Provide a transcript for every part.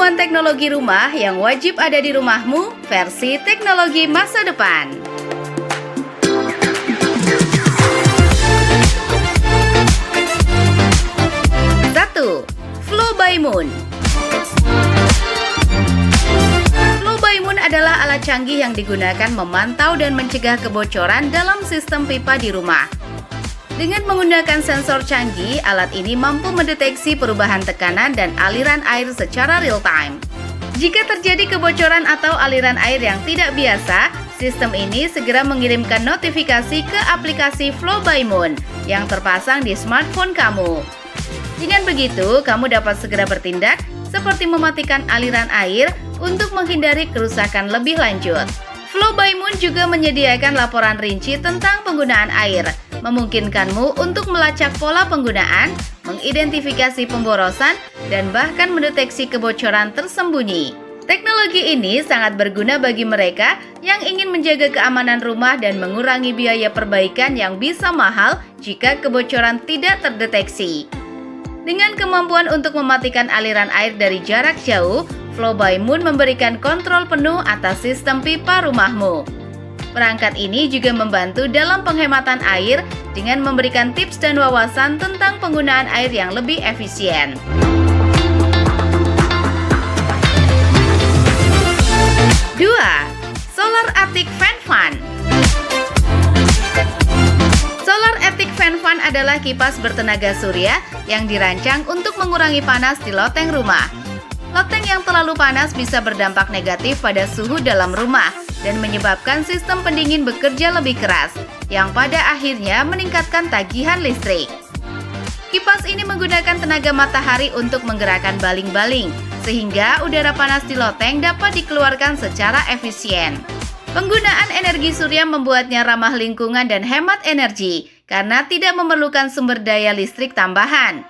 Pengetahuan teknologi rumah yang wajib ada di rumahmu versi teknologi masa depan. 1. Flow by Moon. Flow by Moon adalah alat canggih yang digunakan memantau dan mencegah kebocoran dalam sistem pipa di rumah. Dengan menggunakan sensor canggih, alat ini mampu mendeteksi perubahan tekanan dan aliran air secara real-time. Jika terjadi kebocoran atau aliran air yang tidak biasa, sistem ini segera mengirimkan notifikasi ke aplikasi Flow by Moon yang terpasang di smartphone kamu. Dengan begitu, kamu dapat segera bertindak seperti mematikan aliran air untuk menghindari kerusakan lebih lanjut. Flow by Moon juga menyediakan laporan rinci tentang penggunaan air, memungkinkanmu untuk melacak pola penggunaan, mengidentifikasi pemborosan, dan bahkan mendeteksi kebocoran tersembunyi. Teknologi ini sangat berguna bagi mereka yang ingin menjaga keamanan rumah dan mengurangi biaya perbaikan yang bisa mahal jika kebocoran tidak terdeteksi. Dengan kemampuan untuk mematikan aliran air dari jarak jauh, Flow by Moon memberikan kontrol penuh atas sistem pipa rumahmu. Perangkat ini juga membantu dalam penghematan air dengan memberikan tips dan wawasan tentang penggunaan air yang lebih efisien. 2. Solar Attic Fan Fan. Solar Attic Fan Fan adalah kipas bertenaga surya yang dirancang untuk mengurangi panas di loteng rumah. Loteng yang terlalu panas bisa berdampak negatif pada suhu dalam rumah dan menyebabkan sistem pendingin bekerja lebih keras, yang pada akhirnya meningkatkan tagihan listrik. Kipas ini menggunakan tenaga matahari untuk menggerakkan baling-baling, sehingga udara panas di loteng dapat dikeluarkan secara efisien. Penggunaan energi surya membuatnya ramah lingkungan dan hemat energi, karena tidak memerlukan sumber daya listrik tambahan.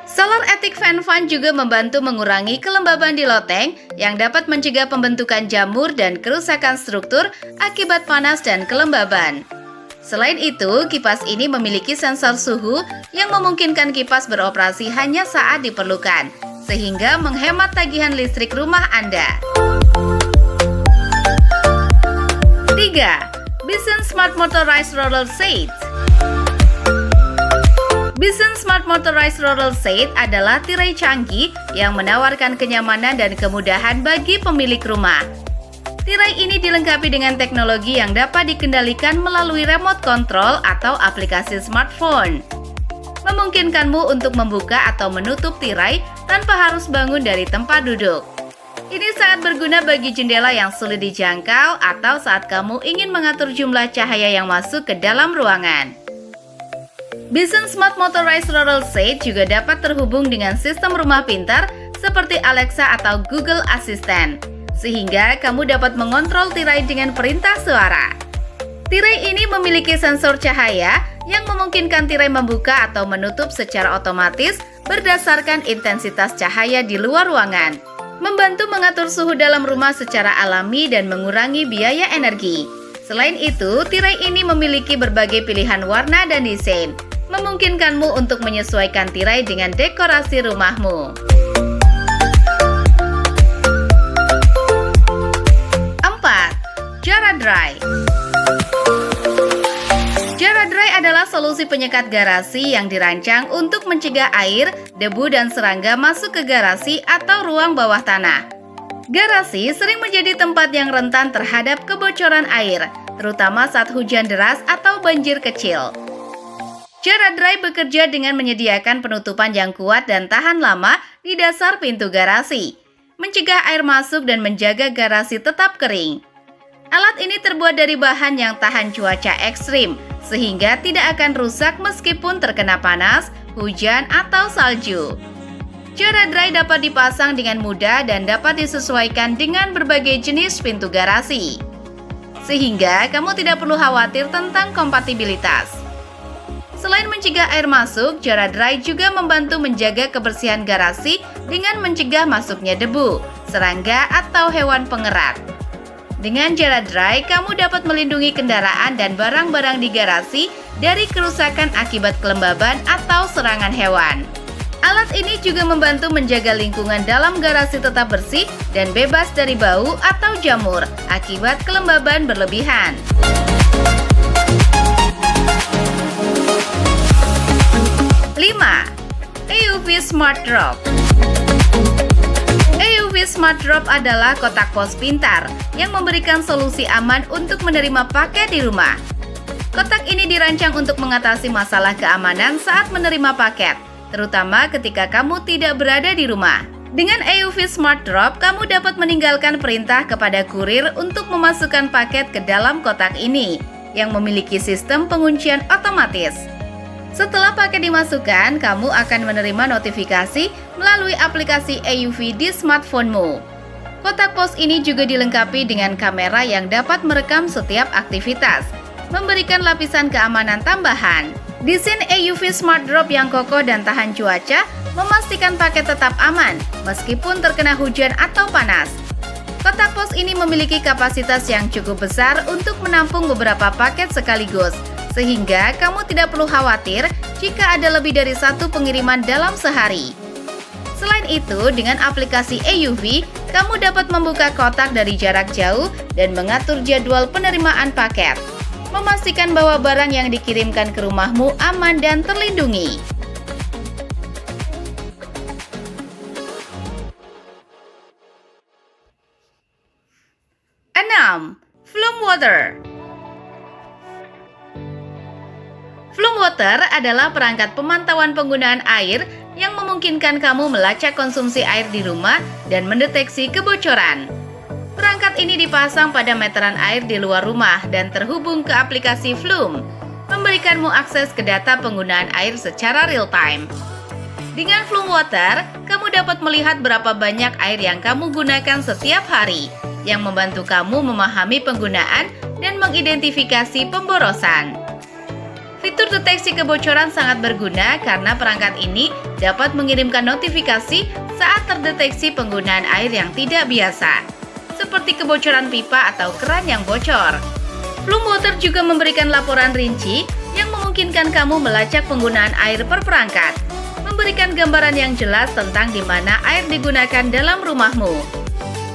Solar Attic Fan Fan juga membantu mengurangi kelembaban di loteng yang dapat mencegah pembentukan jamur dan kerusakan struktur akibat panas dan kelembaban. Selain itu, kipas ini memiliki sensor suhu yang memungkinkan kipas beroperasi hanya saat diperlukan, sehingga menghemat tagihan listrik rumah Anda. 3. Bison Smart Motorized Roller Shades. Bison Smart Motorized Roller Shade adalah tirai canggih yang menawarkan kenyamanan dan kemudahan bagi pemilik rumah. Tirai ini dilengkapi dengan teknologi yang dapat dikendalikan melalui remote control atau aplikasi smartphone. Memungkinkanmu untuk membuka atau menutup tirai tanpa harus bangun dari tempat duduk. Ini sangat berguna bagi jendela yang sulit dijangkau atau saat kamu ingin mengatur jumlah cahaya yang masuk ke dalam ruangan. Bison Smart Motorized Roller Shade juga dapat terhubung dengan sistem rumah pintar seperti Alexa atau Google Assistant, sehingga kamu dapat mengontrol tirai dengan perintah suara. Tirai ini memiliki sensor cahaya yang memungkinkan tirai membuka atau menutup secara otomatis berdasarkan intensitas cahaya di luar ruangan, membantu mengatur suhu dalam rumah secara alami dan mengurangi biaya energi. Selain itu, tirai ini memiliki berbagai pilihan warna dan desain, memungkinkanmu untuk menyesuaikan tirai dengan dekorasi rumahmu. 4. Jara Dry. Jara Dry adalah solusi penyekat garasi yang dirancang untuk mencegah air, debu, dan serangga masuk ke garasi atau ruang bawah tanah. Garasi sering menjadi tempat yang rentan terhadap kebocoran air, terutama saat hujan deras atau banjir kecil. Jara Dry bekerja dengan menyediakan penutupan yang kuat dan tahan lama di dasar pintu garasi, mencegah air masuk dan menjaga garasi tetap kering. Alat ini terbuat dari bahan yang tahan cuaca ekstrim, sehingga tidak akan rusak meskipun terkena panas, hujan, atau salju. Jara Dry dapat dipasang dengan mudah dan dapat disesuaikan dengan berbagai jenis pintu garasi, sehingga kamu tidak perlu khawatir tentang kompatibilitas. Selain mencegah air masuk, Jara Dry juga membantu menjaga kebersihan garasi dengan mencegah masuknya debu, serangga, atau hewan pengerat. Dengan Jara Dry, kamu dapat melindungi kendaraan dan barang-barang di garasi dari kerusakan akibat kelembaban atau serangan hewan. Alat ini juga membantu menjaga lingkungan dalam garasi tetap bersih dan bebas dari bau atau jamur akibat kelembaban berlebihan. 5. EUV Smart Drop. EUV Smart Drop adalah kotak pos pintar yang memberikan solusi aman untuk menerima paket di rumah. Kotak ini dirancang untuk mengatasi masalah keamanan saat menerima paket, terutama ketika kamu tidak berada di rumah. Dengan EUV Smart Drop, kamu dapat meninggalkan perintah kepada kurir untuk memasukkan paket ke dalam kotak ini, yang memiliki sistem penguncian otomatis. Setelah paket dimasukkan, kamu akan menerima notifikasi melalui aplikasi EUV di smartphone-mu. Kotak pos ini juga dilengkapi dengan kamera yang dapat merekam setiap aktivitas, memberikan lapisan keamanan tambahan. Desain EUV Smart Drop yang kokoh dan tahan cuaca memastikan paket tetap aman meskipun terkena hujan atau panas. Kotak pos ini memiliki kapasitas yang cukup besar untuk menampung beberapa paket sekaligus, sehingga kamu tidak perlu khawatir jika ada lebih dari satu pengiriman dalam sehari. Selain itu, dengan aplikasi EUV, kamu dapat membuka kotak dari jarak jauh dan mengatur jadwal penerimaan paket, memastikan bahwa barang yang dikirimkan ke rumahmu aman dan terlindungi. 6. Flume Water. Flume Water adalah perangkat pemantauan penggunaan air yang memungkinkan kamu melacak konsumsi air di rumah dan mendeteksi kebocoran. Perangkat ini dipasang pada meteran air di luar rumah dan terhubung ke aplikasi Flume, memberikanmu akses ke data penggunaan air secara real-time. Dengan Flume Water, kamu dapat melihat berapa banyak air yang kamu gunakan setiap hari, yang membantu kamu memahami penggunaan dan mengidentifikasi pemborosan. Fitur deteksi kebocoran sangat berguna karena perangkat ini dapat mengirimkan notifikasi saat terdeteksi penggunaan air yang tidak biasa, seperti kebocoran pipa atau keran yang bocor. Flume Water juga memberikan laporan rinci yang memungkinkan kamu melacak penggunaan air per perangkat, memberikan gambaran yang jelas tentang di mana air digunakan dalam rumahmu.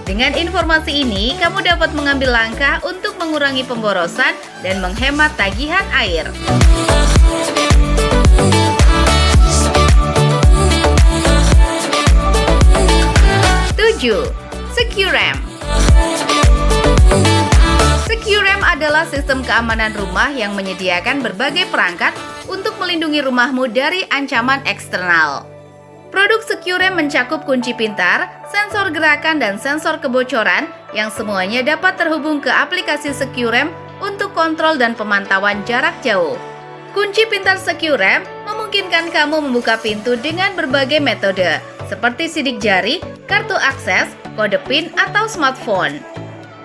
Dengan informasi ini, kamu dapat mengambil langkah untuk mengurangi pemborosan dan menghemat tagihan air. 7. SecuRAM. SecuRAM adalah sistem keamanan rumah yang menyediakan berbagai perangkat untuk melindungi rumahmu dari ancaman eksternal. Produk SecuRAM mencakup kunci pintar, sensor gerakan, dan sensor kebocoran yang semuanya dapat terhubung ke aplikasi SecuRAM untuk kontrol dan pemantauan jarak jauh. Kunci pintar SecuRAM memungkinkan kamu membuka pintu dengan berbagai metode, seperti sidik jari, kartu akses, kode PIN, atau smartphone.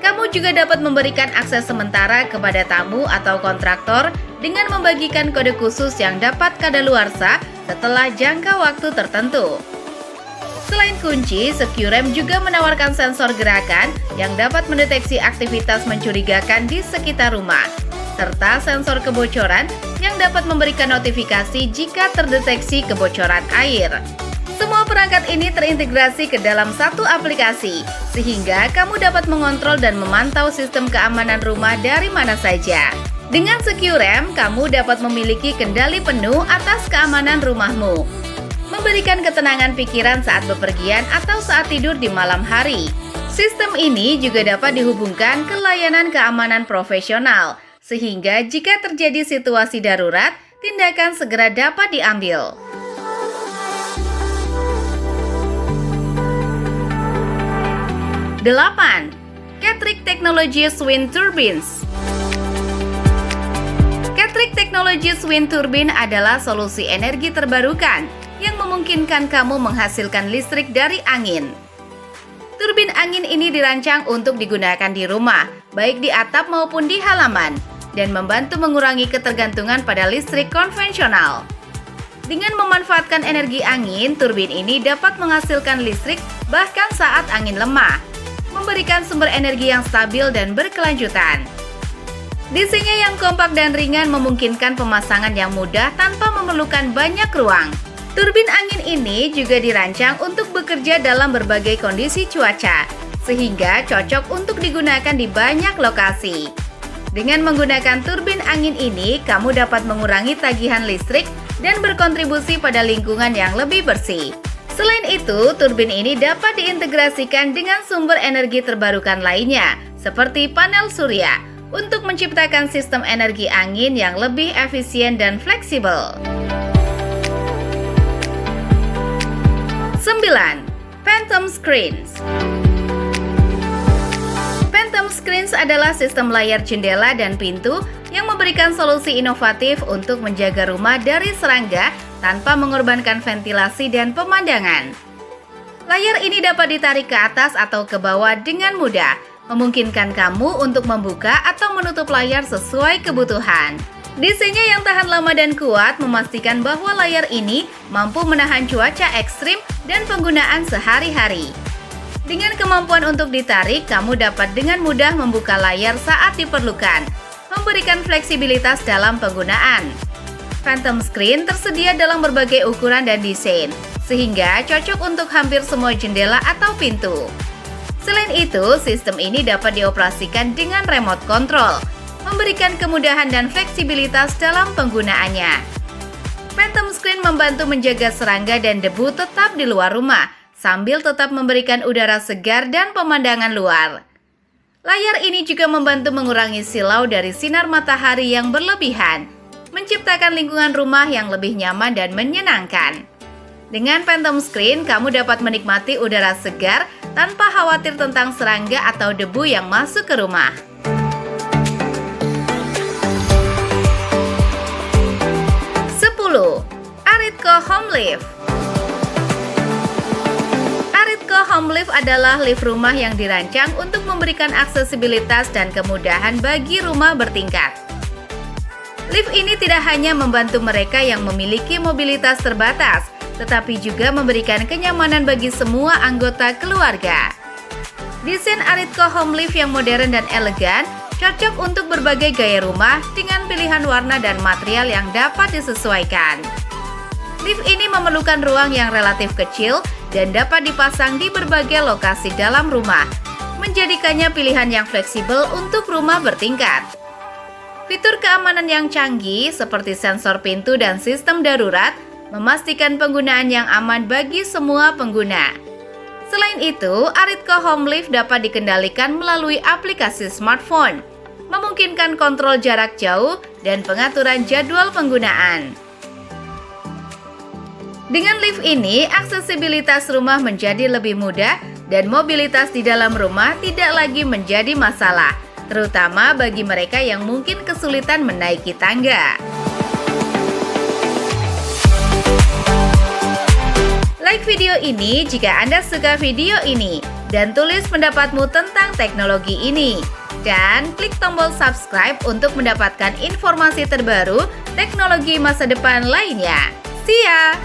Kamu juga dapat memberikan akses sementara kepada tamu atau kontraktor dengan membagikan kode khusus yang dapat kadaluarsa setelah jangka waktu tertentu. Selain kunci, SecuRAM juga menawarkan sensor gerakan yang dapat mendeteksi aktivitas mencurigakan di sekitar rumah, serta sensor kebocoran yang dapat memberikan notifikasi jika terdeteksi kebocoran air. Semua perangkat ini terintegrasi ke dalam satu aplikasi, sehingga kamu dapat mengontrol dan memantau sistem keamanan rumah dari mana saja. Dengan SecuRAM, kamu dapat memiliki kendali penuh atas keamanan rumahmu, memberikan ketenangan pikiran saat bepergian atau saat tidur di malam hari. Sistem ini juga dapat dihubungkan ke layanan keamanan profesional, sehingga jika terjadi situasi darurat, tindakan segera dapat diambil. 8. Catrick Technologies Wind Turbines. Catrick Technologies Wind Turbine adalah solusi energi terbarukan yang memungkinkan kamu menghasilkan listrik dari angin. Turbin angin ini dirancang untuk digunakan di rumah, baik di atap maupun di halaman, dan membantu mengurangi ketergantungan pada listrik konvensional. Dengan memanfaatkan energi angin, turbin ini dapat menghasilkan listrik bahkan saat angin lemah, memberikan sumber energi yang stabil dan berkelanjutan. Desainnya yang kompak dan ringan memungkinkan pemasangan yang mudah tanpa memerlukan banyak ruang. Turbin angin ini juga dirancang untuk bekerja dalam berbagai kondisi cuaca, sehingga cocok untuk digunakan di banyak lokasi. Dengan menggunakan turbin angin ini, kamu dapat mengurangi tagihan listrik dan berkontribusi pada lingkungan yang lebih bersih. Selain itu, turbin ini dapat diintegrasikan dengan sumber energi terbarukan lainnya, seperti panel surya, untuk menciptakan sistem energi angin yang lebih efisien dan fleksibel. 9. Phantom Screens. Phantom Screens adalah sistem layar jendela dan pintu yang memberikan solusi inovatif untuk menjaga rumah dari serangga tanpa mengorbankan ventilasi dan pemandangan. Layar ini dapat ditarik ke atas atau ke bawah dengan mudah, memungkinkan kamu untuk membuka atau menutup layar sesuai kebutuhan. Desainnya yang tahan lama dan kuat memastikan bahwa layar ini mampu menahan cuaca ekstrim dan penggunaan sehari-hari. Dengan kemampuan untuk ditarik, kamu dapat dengan mudah membuka layar saat diperlukan, memberikan fleksibilitas dalam penggunaan. Phantom Screen tersedia dalam berbagai ukuran dan desain, sehingga cocok untuk hampir semua jendela atau pintu. Selain itu, sistem ini dapat dioperasikan dengan remote control, memberikan kemudahan dan fleksibilitas dalam penggunaannya. Phantom Screen membantu menjaga serangga dan debu tetap di luar rumah, sambil tetap memberikan udara segar dan pemandangan luar. Layar ini juga membantu mengurangi silau dari sinar matahari yang berlebihan, menciptakan lingkungan rumah yang lebih nyaman dan menyenangkan. Dengan Phantom Screen, kamu dapat menikmati udara segar tanpa khawatir tentang serangga atau debu yang masuk ke rumah. 10. Aritco Home Lift. Aritco Home Lift adalah lift rumah yang dirancang untuk memberikan aksesibilitas dan kemudahan bagi rumah bertingkat. Lift ini tidak hanya membantu mereka yang memiliki mobilitas terbatas, tetapi juga memberikan kenyamanan bagi semua anggota keluarga. Desain Aritco Home Lift yang modern dan elegan cocok untuk berbagai gaya rumah dengan pilihan warna dan material yang dapat disesuaikan. Lift ini memerlukan ruang yang relatif kecil dan dapat dipasang di berbagai lokasi dalam rumah, menjadikannya pilihan yang fleksibel untuk rumah bertingkat. Fitur keamanan yang canggih seperti sensor pintu dan sistem darurat memastikan penggunaan yang aman bagi semua pengguna. Selain itu, Aritco Home Lift dapat dikendalikan melalui aplikasi smartphone, memungkinkan kontrol jarak jauh dan pengaturan jadwal penggunaan. Dengan lift ini, aksesibilitas rumah menjadi lebih mudah dan mobilitas di dalam rumah tidak lagi menjadi masalah, terutama bagi mereka yang mungkin kesulitan menaiki tangga. Like video ini jika Anda suka video ini dan tulis pendapatmu tentang teknologi ini. Dan klik tombol subscribe untuk mendapatkan informasi terbaru teknologi masa depan lainnya. See ya!